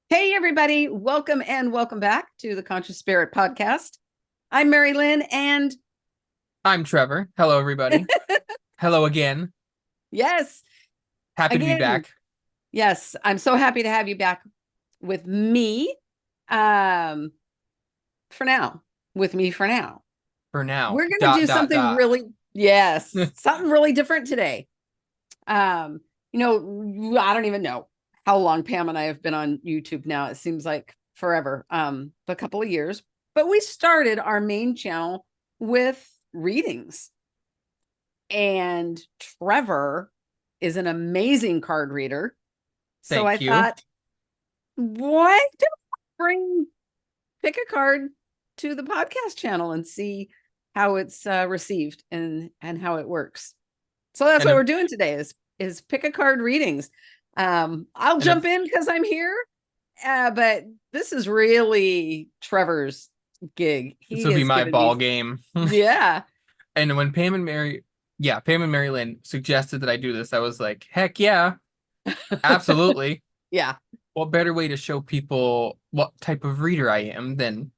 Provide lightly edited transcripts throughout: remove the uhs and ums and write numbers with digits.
Hey, everybody. Welcome and welcome back to the Conscious Spirit Podcast. I'm Mari Lyn, and I'm Trevor. Hello, everybody. Hello again. yes, Happy to be again, back. yes, I'm so happy to have you back with me. Um, for now, with me for now. For now. We're going to Dot, do dot, something dot. really, yes, something really different today. Um, I don't even know how long Pam and I have been on YouTube now. It seems like forever, a couple of years. But we started our main channel with readings. And Trevor is an amazing card reader. So I Thank you. thought, why don't I pick a card to the podcast channel and see how it's received and how it works. So that's And what a, we're doing today is pick a card readings. I'll and a, jump in because I'm here, but this is really Trevor's gig. this He will be has my given ball me, game. yeah, And when Pam and Mari Lyn suggested that I do this, I was like, heck yeah, absolutely. yeah, What better way to show people what type of reader I am than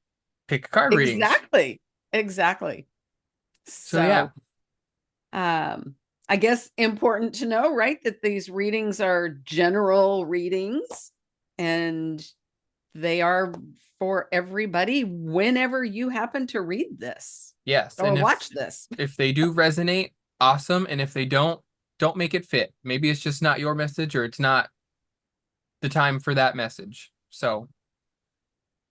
pick card readings? exactly, exactly. So yeah, So, I guess important to know, right, that these readings are general readings and they are for everybody whenever you happen to read this yes. or And watch this. if they do resonate, awesome. And if they don't make it fit. Maybe it's just not your message or it's not the time for that message. So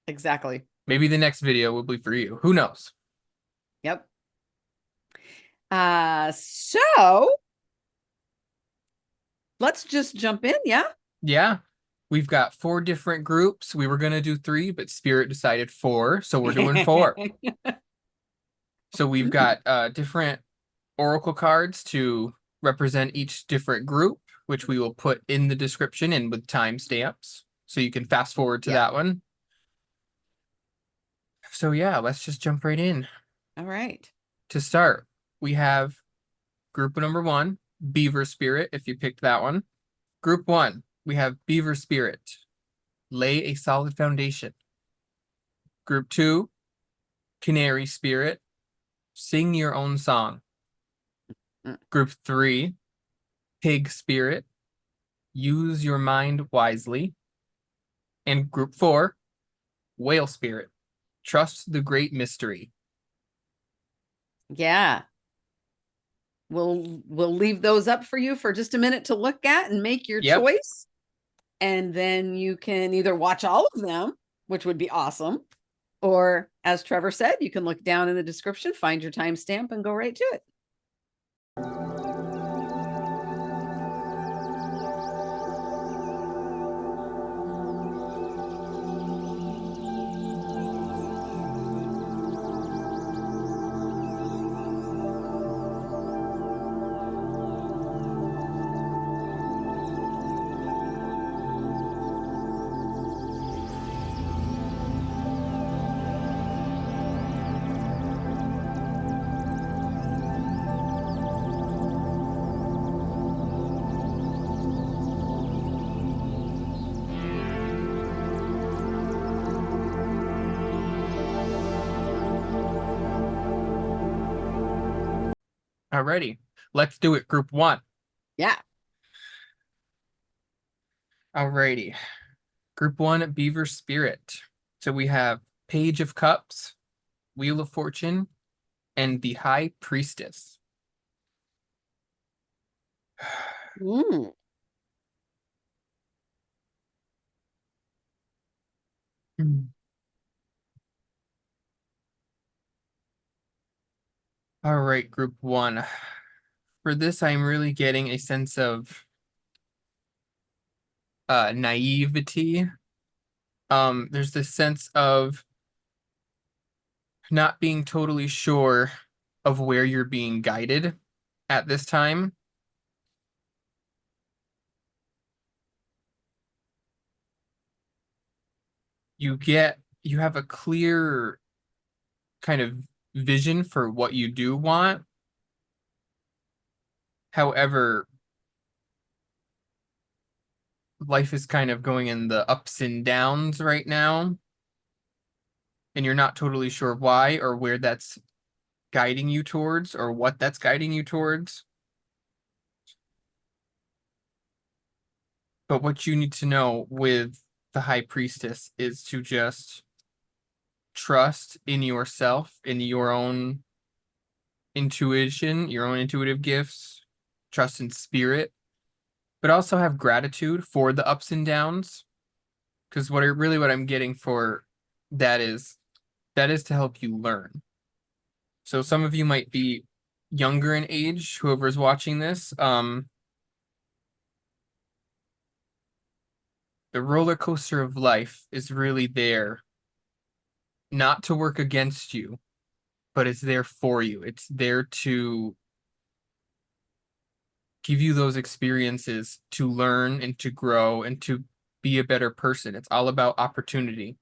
Exactly. maybe the next video will be for you. Who knows? Yep. So let's just jump in. Yeah. Yeah. We've got 4 different groups. We were gonna do 3, but Spirit decided 4, so we're doing 4. So we've got different oracle cards to represent each different group, which we will put in the description and with timestamps. So you can fast forward to Yeah. that one. So yeah, let's just jump right in. All right. To start, we have group number 1, Beaver Spirit, if you picked that one. Group 1, we have Beaver Spirit. Lay a solid foundation. Group 2, Canary Spirit. Sing your own song. Mm. Group 3, Pig Spirit. Use your mind wisely. And group 4, Whale Spirit. Trust the great mystery. Yeah. We'll leave those up for you for just a minute to look at and make your Yep. choice. And then you can either watch all of them, which would be awesome, or as Trevor said, you can look down in the description, find your timestamp, and go right to it. Alrighty. Let's do it. Group 1. Yeah. Alrighty. Group 1, Beaver Spirit. So we have Page of Cups, Wheel of Fortune, and the High Priestess. Mm. All right, group 1. For this, I'm really getting a sense of naivety. There's this sense of not being totally sure of where you're being guided at this time. You have a clear kind of vision for what you do want. However, life is kind of going in the ups and downs right now, and you're not totally sure why or where that's guiding you towards or what that's guiding you towards. But what you need to know with the High Priestess is to just trust in yourself, in your own intuition, your own intuitive gifts, trust in spirit, but also have gratitude for the ups and downs. Because what I'm getting for that is to help you learn. So some of you might be younger in age, whoever's watching this. The roller coaster of life is really there, not to work against you, but it's there for you. It's there to give you those experiences to learn and to grow and to be a better person. It's all about opportunity.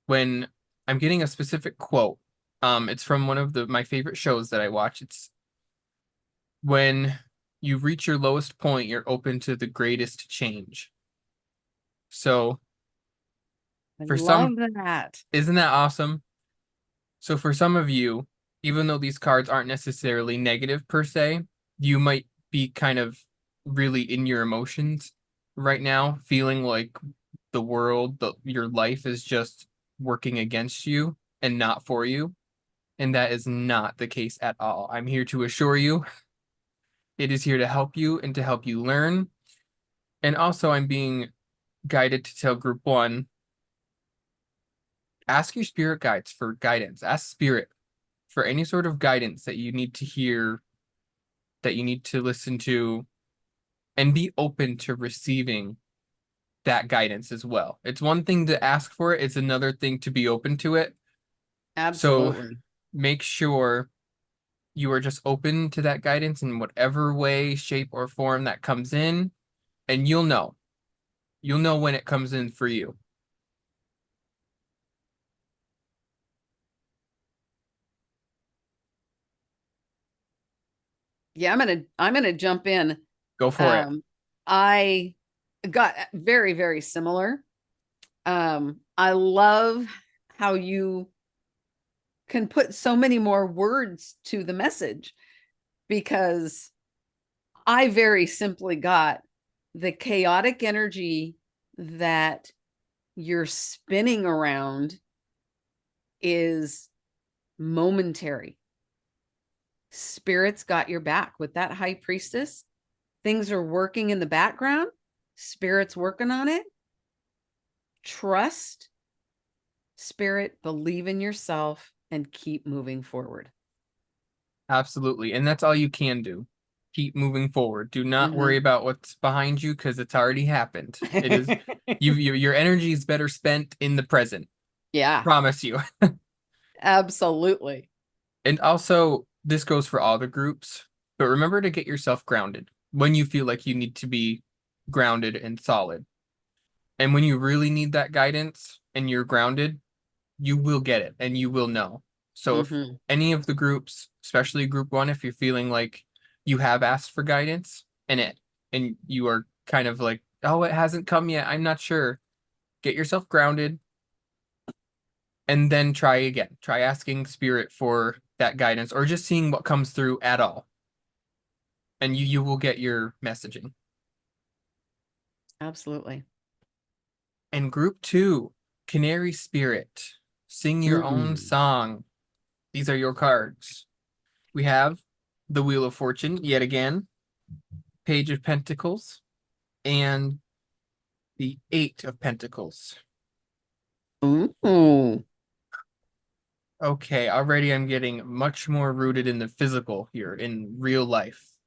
When I'm getting a specific quote, it's from one of my favorite shows that I watch. It's when you reach your lowest point, you're open to the greatest change. So I for love some, that. isn't that awesome? So for some of you, even though these cards aren't necessarily negative per se, you might be kind of really in your emotions right now, feeling like the world, your life is just working against you and not for you. And that is not the case at all. I'm here to assure you it is here to help you and to help you learn. And also, I'm being guided to tell group one, ask your spirit guides for guidance. Ask spirit for any sort of guidance that you need to hear, that you need to listen to, and be open to receiving that guidance as well. It's one thing to ask for it, it's another thing to be open to it. So Absolutely. make sure you are just open to that guidance in whatever way, shape, or form that comes in, and you'll know. You'll know when it comes in for you. Yeah, I'm gonna jump in. Go for it. I got very, very similar. I love how you can put so many more words to the message because I very simply got the chaotic energy that you're spinning around is momentary. Spirit's got your back with that high priestess. Things are working in the background. Spirit's working on it. Trust, spirit, believe in yourself, and keep moving forward. Absolutely. And that's all you can do. Keep moving forward. Do not worry Mhm. about what's behind you because it's already happened. It is your energy is better spent in the present. Yeah, Promise you. absolutely. And also, this goes for all the groups, but remember to get yourself grounded when you feel like you need to be grounded and solid. And when you really need that guidance and you're grounded, you will get it and you will know. So if Hmm. any of the groups, especially group one, if you're feeling like you have asked for guidance and you are kind of like, oh, it hasn't come yet, I'm not sure. Get yourself grounded and then try again. Try asking spirit for that guidance or just seeing what comes through at all. And you will get your messaging. Absolutely. And group two, Canary Spirit. Sing your own Mm. song. These are your cards. We have the Wheel of Fortune yet again, Page of Pentacles, and the Eight of Pentacles. Ooh. Okay, already I'm getting much more rooted in the physical here, in real life.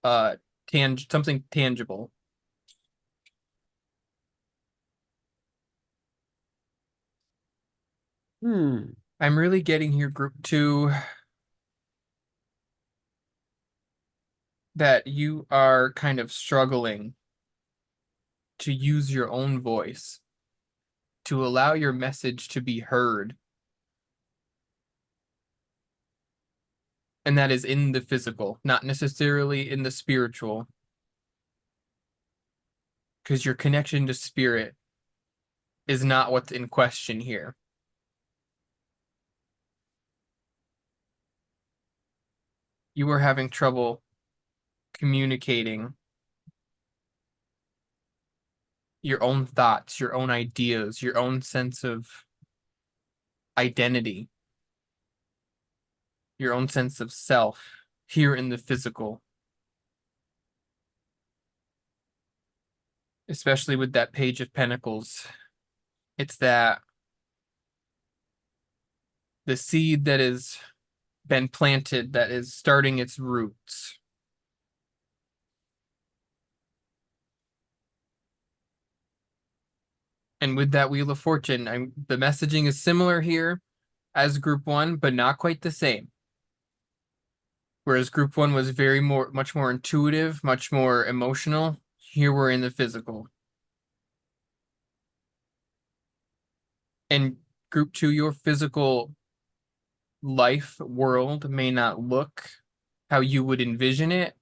Uh, something tangible. Hmm. I'm really getting here, group two, that you are kind of struggling to use your own voice, to allow your message to be heard. And that is in the physical, not necessarily in the spiritual. because your connection to spirit is not what's in question here. You are having trouble communicating your own thoughts, your own ideas, your own sense of identity, your own sense of self here in the physical. Especially with that Page of Pentacles. It's that the seed that has been planted that is starting its roots. And with that Wheel of Fortune, the messaging is similar here as Group 1, but not quite the same. Whereas Group 1 was much more intuitive, much more emotional. Here we're in the physical. And Group 2, your physical life world may not look how you would envision it,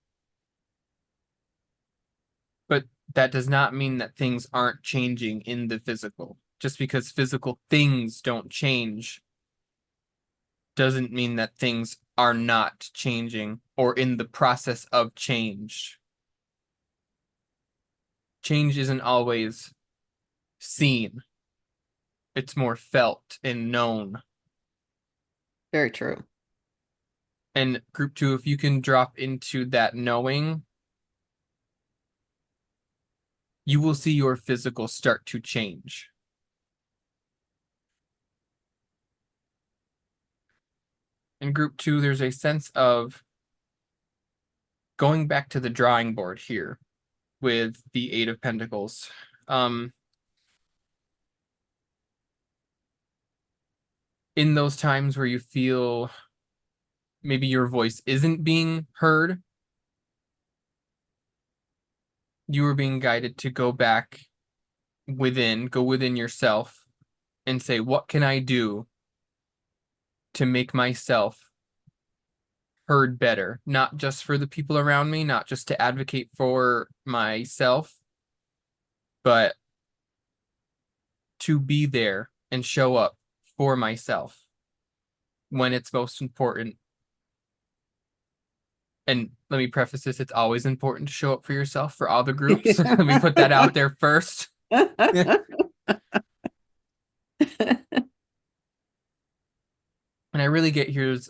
but that does not mean that things aren't changing in the physical. Just because physical things don't change doesn't mean that things are not changing or in the process of change. Change isn't always seen. It's more felt and known. Very true. And Group 2, if you can drop into that knowing, you will see your physical start to change. In Group 2, there's a sense of going back to the drawing board here with the Eight of Pentacles. In those times where you feel maybe your voice isn't being heard, you are being guided to go back go within yourself and say, what can I do to make myself heard better? Not just for the people around me, not just to advocate for myself, but to be there and show up for myself when it's most important. And let me preface this, it's always important to show up for yourself for all the groups. Let me put that out there first. And I really get here's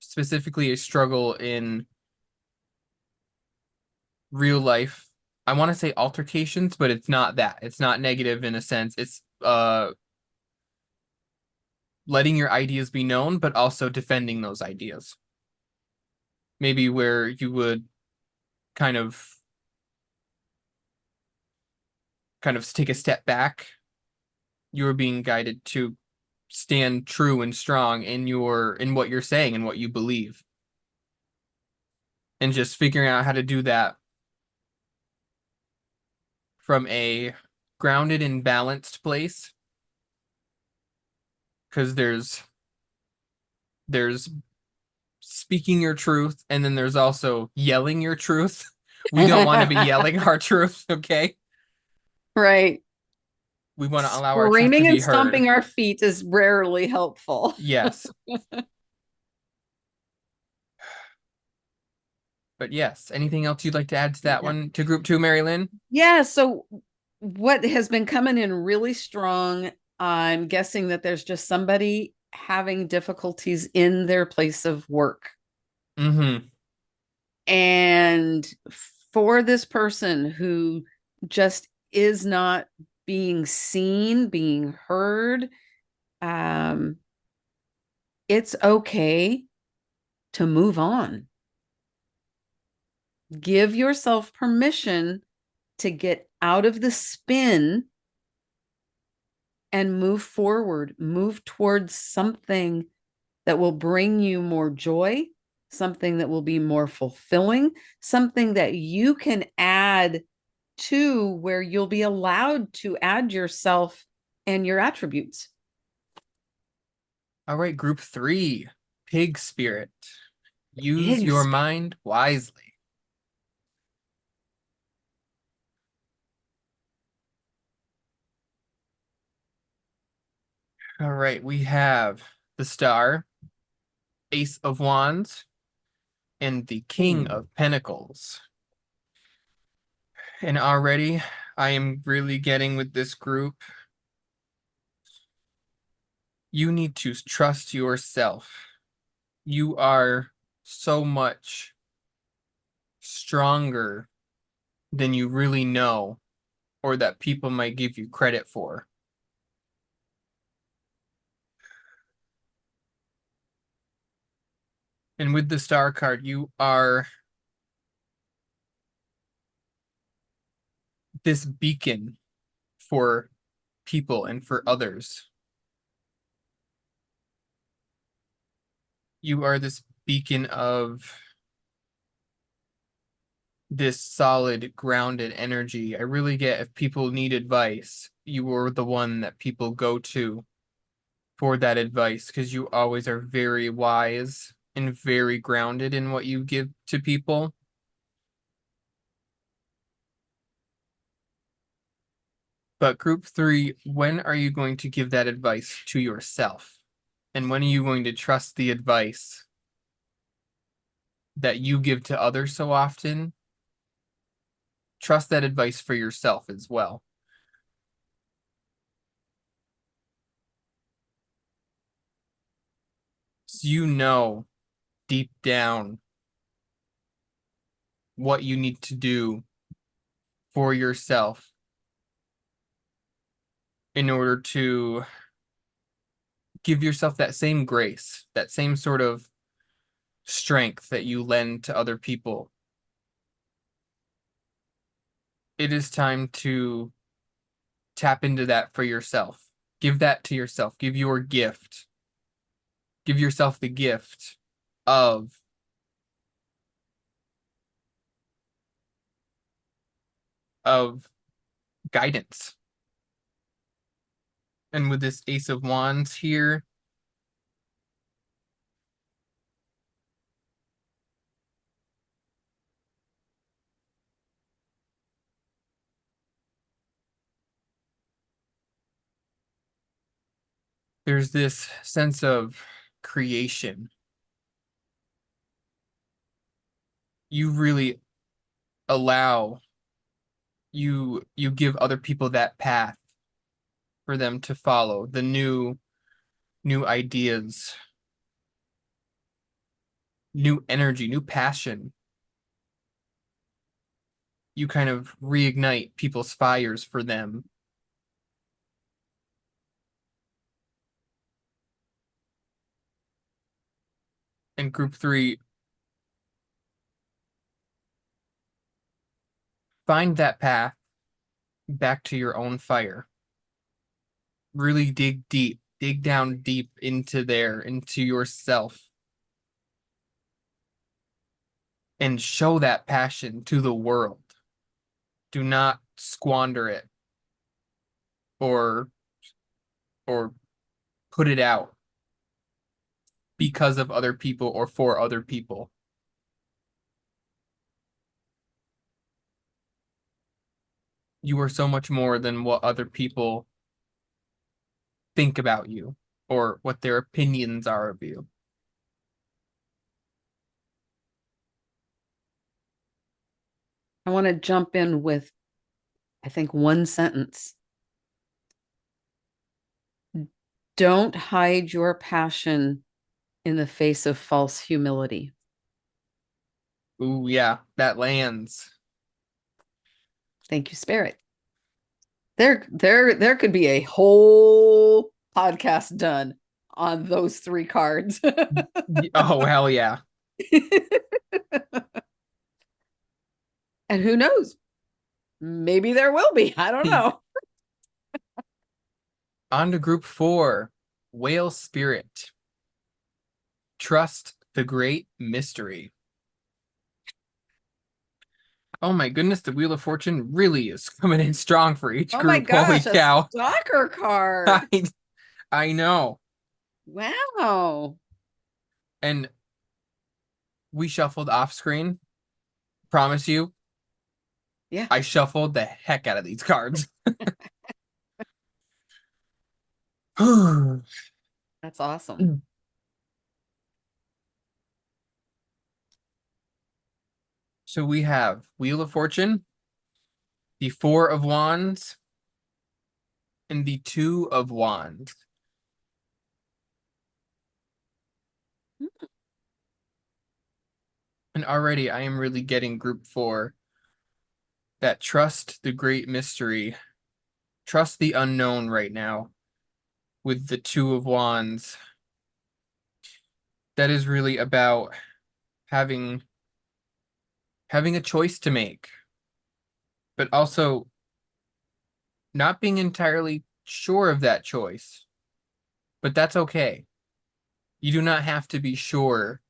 specifically a struggle in real life. I want to say altercations, but it's not that. It's not negative in a sense. It's letting your ideas be known, but also defending those ideas. Maybe where you would kind of take a step back, you are being guided to stand true and strong in what you're saying and what you believe. And just figuring out how to do that from a grounded and balanced place. Because there's speaking your truth, and then there's also yelling your truth. We don't want to be yelling our truth, okay? Right. We want to allow our truth to Screaming be and heard. stomping our feet is rarely helpful. Yes. But yes, anything else you'd like to add to that one, to Group 2, Mari Lyn? Yeah. So what has been coming in really strong, I'm guessing that there's just somebody having difficulties in their place of work. Mm-hmm. And for this person who just is not being seen, being heard, it's okay to move on. Give yourself permission to get out of the spin and move forward, move towards something that will bring you more joy, something that will be more fulfilling, something that you can add to where you'll be allowed to add yourself and your attributes. All right, Group 3, Pig Spirit. Use Pig your spirit. mind wisely. All right, we have the Star, Ace of Wands, and the King of Pentacles. And already I am really getting with this group. You need to trust yourself. You are so much stronger than you really know, or that people might give you credit for. And with the Star card, you are this beacon for people and for others. You are this beacon of this solid, grounded energy. I really get if people need advice, you are the one that people go to for that advice because you always are very wise and very grounded in what you give to people. But group 3, when are you going to give that advice to yourself? And when are you going to trust the advice that you give to others so often? Trust that advice for yourself as well. So you know deep down what you need to do for yourself in order to give yourself that same grace, that same sort of strength that you lend to other people. It is time to tap into that for yourself. Give that to yourself. Give your gift. Give yourself the gift of guidance. And with this Ace of Wands here, there's this sense of creation. You really allow, you give other people that path for them to follow, the new ideas, new energy, new passion. You kind of reignite people's fires for them. And group 3, find that path back to your own fire. Really dig deep, dig down deep into there, into yourself, and show that passion to the world. Do not squander it or or put it out because of other people or for other people. You are so much more than what other people think about you or what their opinions are of you. I want to jump in with, I think, one sentence. Don't hide your passion in the face of false humility. Ooh, yeah, that lands. Thank you, Spirit. There could be a whole podcast done on those 3 cards. Oh, hell yeah. And who knows? Maybe there will be. I don't know. On to group 4, Whale Spirit. Trust the great mystery. Oh my goodness, the Wheel of Fortune really is coming in strong for each Oh my group. Holy gosh, a cow. stalker card. I know. Wow. And we shuffled off screen. Promise you, Yeah. I shuffled the heck out of these cards. That's awesome. So we have Wheel of Fortune, the Four of Wands, and the Two of Wands. And already I am really getting group 4. That trust the great mystery, trust the unknown right now with the Two of Wands. That is really about having a choice to make, but also not being entirely sure of that choice. But that's okay. You do not have to be sure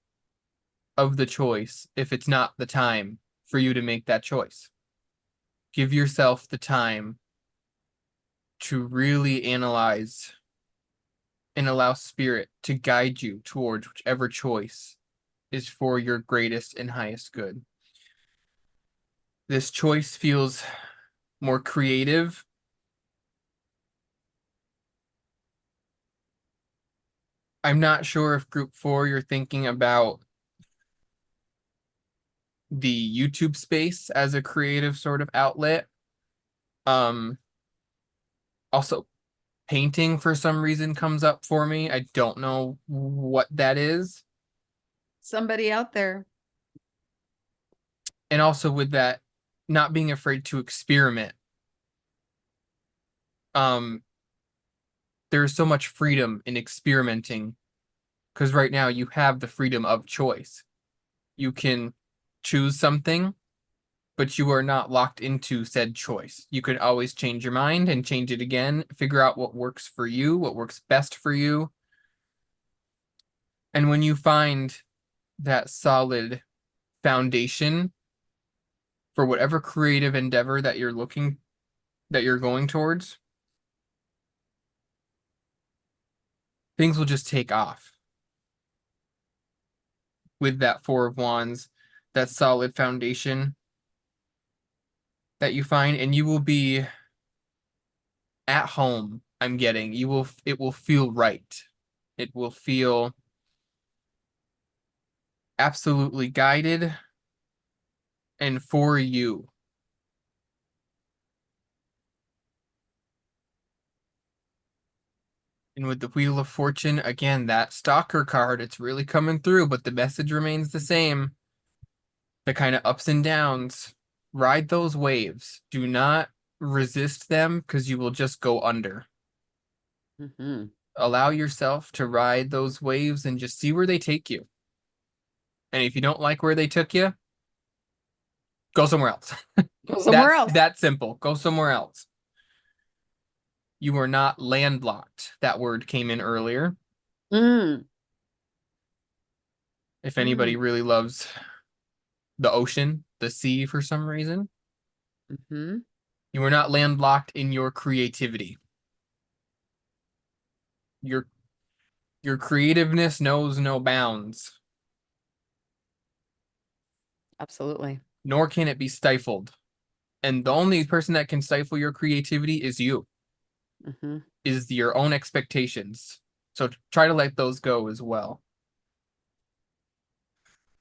of the choice if it's not the time for you to make that choice. Give yourself the time to really analyze and allow spirit to guide you towards whichever choice is for your greatest and highest good. This choice feels more creative. I'm not sure if group 4 you're thinking about the YouTube space as a creative sort of outlet. Um, Also painting for some reason comes up for me. I don't know what that is. Somebody out there. And also with that, not being afraid to experiment. Um, there's so much freedom in experimenting because right now you have the freedom of choice. You can choose something, but you are not locked into said choice. You could always change your mind and change it again, figure out what works for you, what works best for you. And when you find that solid foundation for whatever creative endeavor that you're going towards, things will just take off with that Four of Wands, that solid foundation that you find, and you will be at home. I'm getting it will feel right. It will feel absolutely guided and for you. And with the Wheel of Fortune, again, that stalker card, it's really coming through, but the message remains the same. The kind of ups and downs. Ride those waves. Do not resist them because you will just go under. Mm-hmm. Allow yourself to ride those waves and just see where they take you. And if you don't like where they took you, go somewhere else. Go somewhere else. That simple. Go somewhere else. You are not landlocked. That word came in earlier. Mm. If Mm. anybody really loves the ocean, the sea for some reason, Mm-hmm. you are not landlocked in your creativity. Your your creativeness knows no bounds, Absolutely. nor can it be stifled. And the only person that can stifle your creativity is you, Mm-hmm. is your own expectations. So try to let those go as well.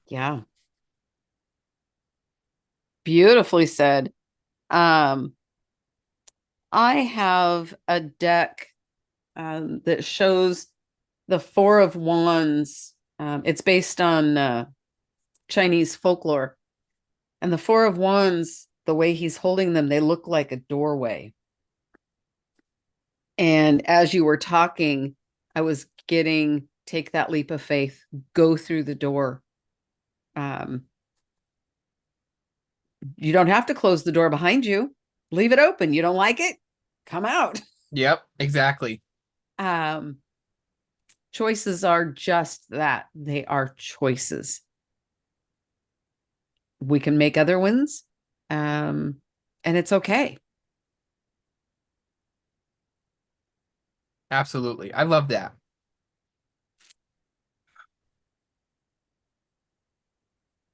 Yeah. Beautifully said. Um, I have a deck that shows the Four of Wands. It's based on Chinese folklore. And the Four of Wands, the way he's holding them, they look like a doorway. And as you were talking, I was getting take that leap of faith, go through the door. Um, you don't have to close the door behind you, leave it open. You don't like it? Come out. Yep, exactly. Um, choices are just that, they are choices. We can make other ones, and it's okay. Absolutely. I love that.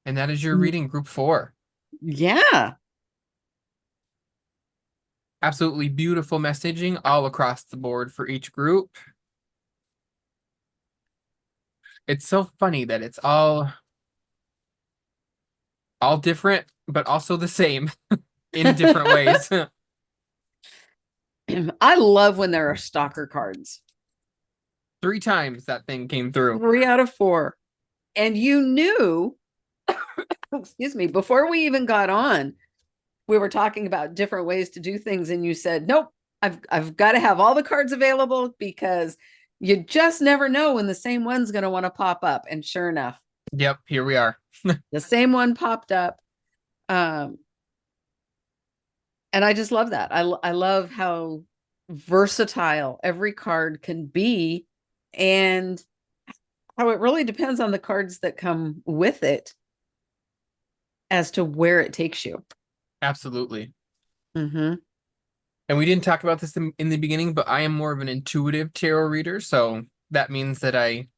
And that is your reading group 4. Yeah. Absolutely beautiful messaging all across the board for each group. It's so funny that it's all different, but also the same in different ways. I love when there are stalker cards. 3 times that thing came through. 3 out of 4. And you knew, excuse me, before we even got on, we were talking about different ways to do things. And you said, nope, I've got to have all the cards available because you just never know when the same one's going to want to pop up. And sure enough, Yep, here we are. the same one popped up. And I just love that. I love how versatile every card can be and how it really depends on the cards that come with it as to where it takes you. Absolutely. Mm-hmm. And we didn't talk about this in the beginning, but I am more of an intuitive tarot reader. So that means that I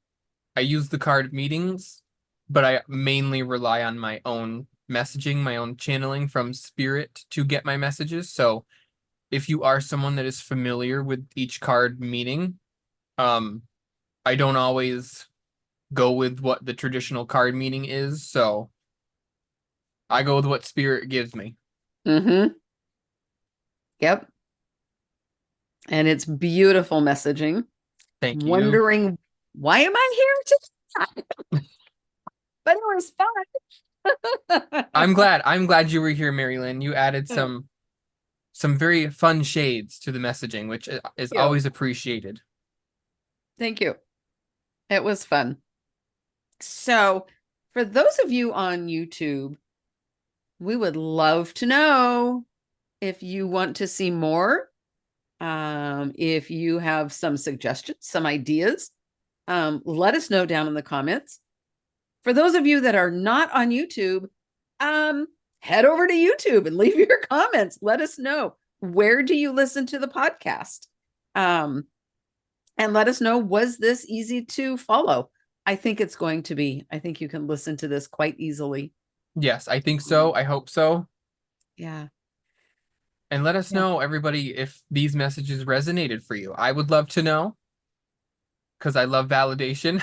use the card meetings, but I mainly rely on my own messaging, my own channeling from spirit to get my messages. So if you are someone that is familiar with each card meaning, I don't always go with what the traditional card meaning is. So I go with what spirit gives me. Mm-hmm. Yep. And it's beautiful messaging. Thank you. Wondering, why am I here today? But it was fun. I'm glad you were here, Mari Lyn. You added some very fun shades to the messaging, which is always appreciated. Thank you. It was fun. So, for those of you on YouTube, we would love to know if you want to see more. If you have some suggestions, some ideas, let us know down in the comments. For those of you that are not on YouTube, head over to YouTube and leave your comments. Let us know, where do you listen to the podcast? And let us know, was this easy to follow? I think it's going to be. I think you can listen to this quite easily. Yes, I think so. I hope so. Yeah. And let us know, everybody, if these messages resonated for you. I would love to know, because I love validation.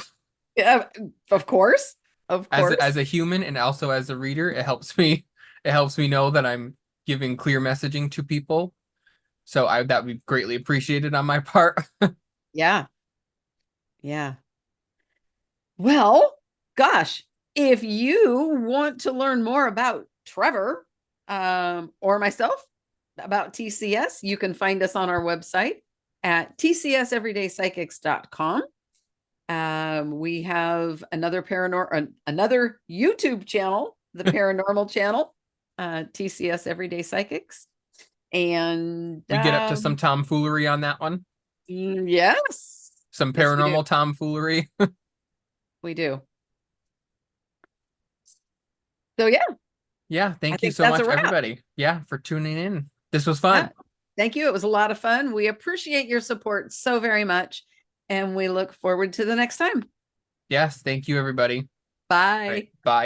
Yeah, of course. Of course. As a human and also as a reader, it helps me know that I'm giving clear messaging to people. So that would be greatly appreciated on my part. Yeah. Yeah. Well, gosh, if you want to learn more about Trevor or myself about TCS, you can find us on our website at tcseverydaypsychics.com. We have another YouTube channel, the paranormal channel, TCS Everyday Psychics. And We get up to some tomfoolery on that one. Yes. Some paranormal tomfoolery. We do. So yeah. Yeah, thank you so much, everybody. Yeah, for tuning in. This was fun. Yeah. Thank you. It was a lot of fun. We appreciate your support so very much. And we look forward to the next time. Yes, thank you, everybody. Bye. Right, bye.